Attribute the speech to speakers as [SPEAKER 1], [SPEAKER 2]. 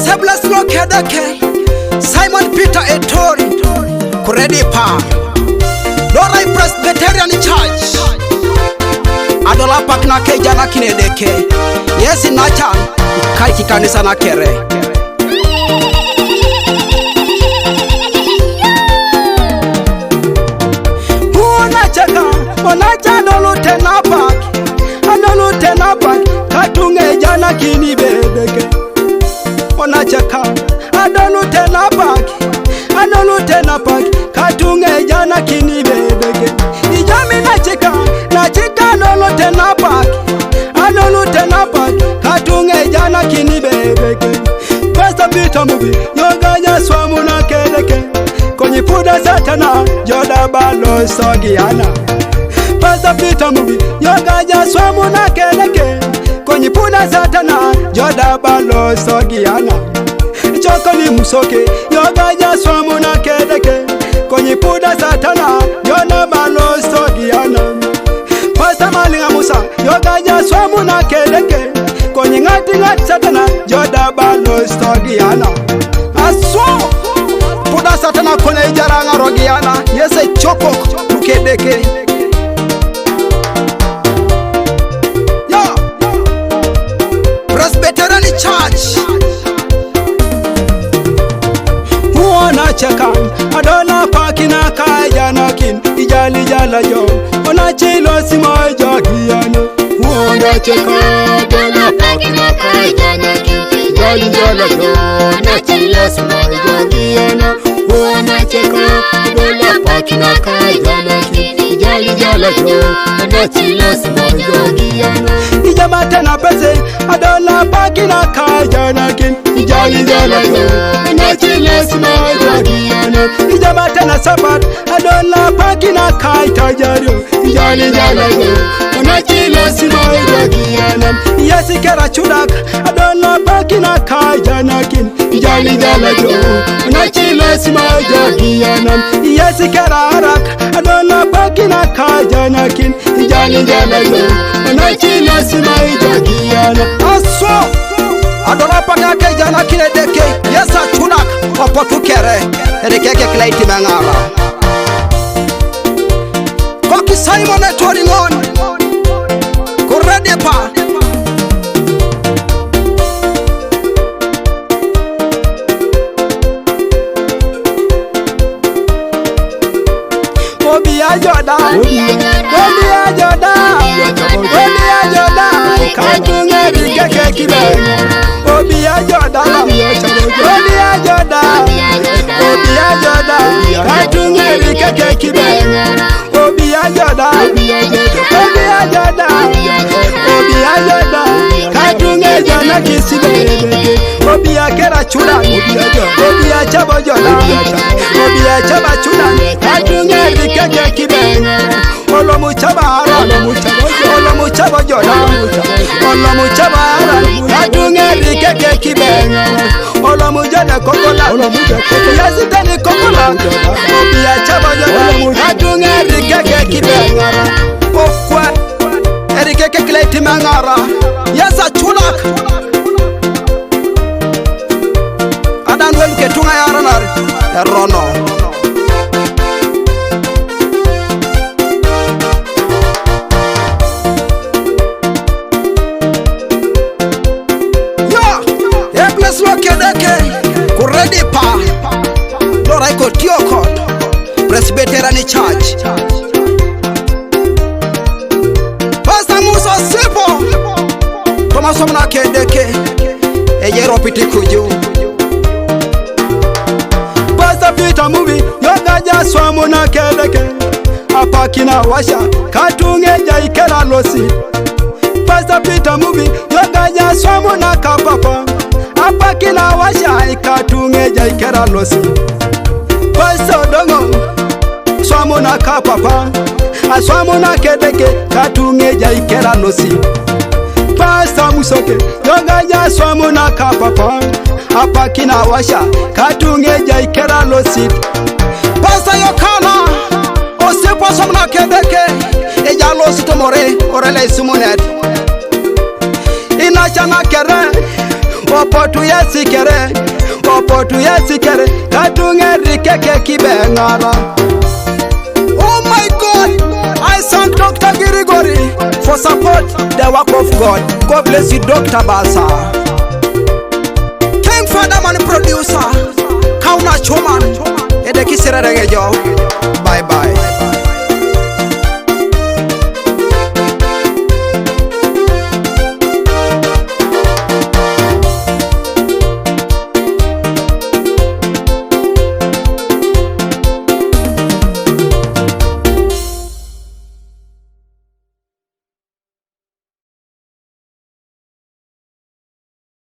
[SPEAKER 1] Seblas no Kedeke, Simon Peter Etori, Kuredi Pa, Dorai Presbyterian Church, Adola Pakna Kejana Kinedeke, Yes in Nacha, Kaiki Kanisa Nakere. Onacha dolu tenapak, adolu tenapak, katunge jana kini bedeke. Onacha ka, adolu tenapak, katunge jana kini bedeke. Ijami nachika dolu tenapak, katunge jana kini bedeke. Pastor Peter Mubi, yoganya swamu na kedeke. Kwenye puda satana, joda balo sogiana. Pastor Peter Mubi, yogaja swamu na keleke. Kwenye puda satana, joda balo sogiana. Choko ni musoke, yogaja swamu na keleke. Kwenye puda satana, joda balo sogiana. Pastor Malinga Musa, yogaja swamu na keleke. Kwenye ngati satana, joda balo sogiana. Aswa! Puda satana kone ijaranga rogiana. Yese choko mukedeke. Presbyterian Church. Huona cheka adona pakina kaya nakin ijali jala jo ona chilo simo jogiana.
[SPEAKER 2] Huona cheka adona pakina kaya nakin ijali jala jo ona chilo simo jogiana. Huona cheka adona pakina kaya nakin ijali jala jo ona chilo simo jogiana.
[SPEAKER 1] Ijama tena pese adola pakina kaya nakin ijali jala jo ona chilo simo jogiana. Ijama tena sabat adola pakina kaya jario ijali jala jo ona chilo simo jogiana. Yesi kera chudak adola pakina kaya nakin ijali jala jo ona chilo simo jogiana. Yesi kera arak adola pakina kaya nakin ijali jala jo ona chilo simo jogiana. Aso adola pakina kaya nakin edeke yesa chudak opotu kere edeke kleiti mangala. Koki Simon Etori ngon Kuredi Pa. Obi ajoda, katunge rikeke kibe. Obi ajoda, katunge rikeke kibe. Obi ajoda, katunge jana kisibe. Obi akera chula, obi achabo joda, obi achaba chula, katunge rikeke kibe. Olomu chabara, olomu chabo joda, olomu chabara, katunge rikeke kibe. Olomu joda kokola, yazitani kokola, obi achabo joda, katunge rikeke kibe. Pokwa, rikeke kleiti mangara, yasa chulak. Adan welu ketunga yaranar, erono. Kuredi Pa Dorai Kotioko Presbyterian Church. Pastor Musa Sipo Thomas Omna Kedeke Ejero Piti Kuju. Pastor Peter Mubi yogaja swamu na kedeke apakina washa katunge jaikela losi. Pastor Peter Mubi yogaja swamu na kapapa apakina washa ikatunge jaikela losi. Pastor Dongo swamu na kapapa aswamu na kedeke katunge jaikela losi. Pastor Musoke yogaja swamu na kapapa apakina washa katunge jaikela losi. Pastor Yokana osipo somna kedeke eja losi tomore orele sumunet. Inachana kere Opotu yesikere Katungeri keke kibengara. Oh my God, I thank Dr. Girigori for support the work of God. God bless you, Dr. Basa. King Father Man producer Kauna Chuman Edekisere Regejo.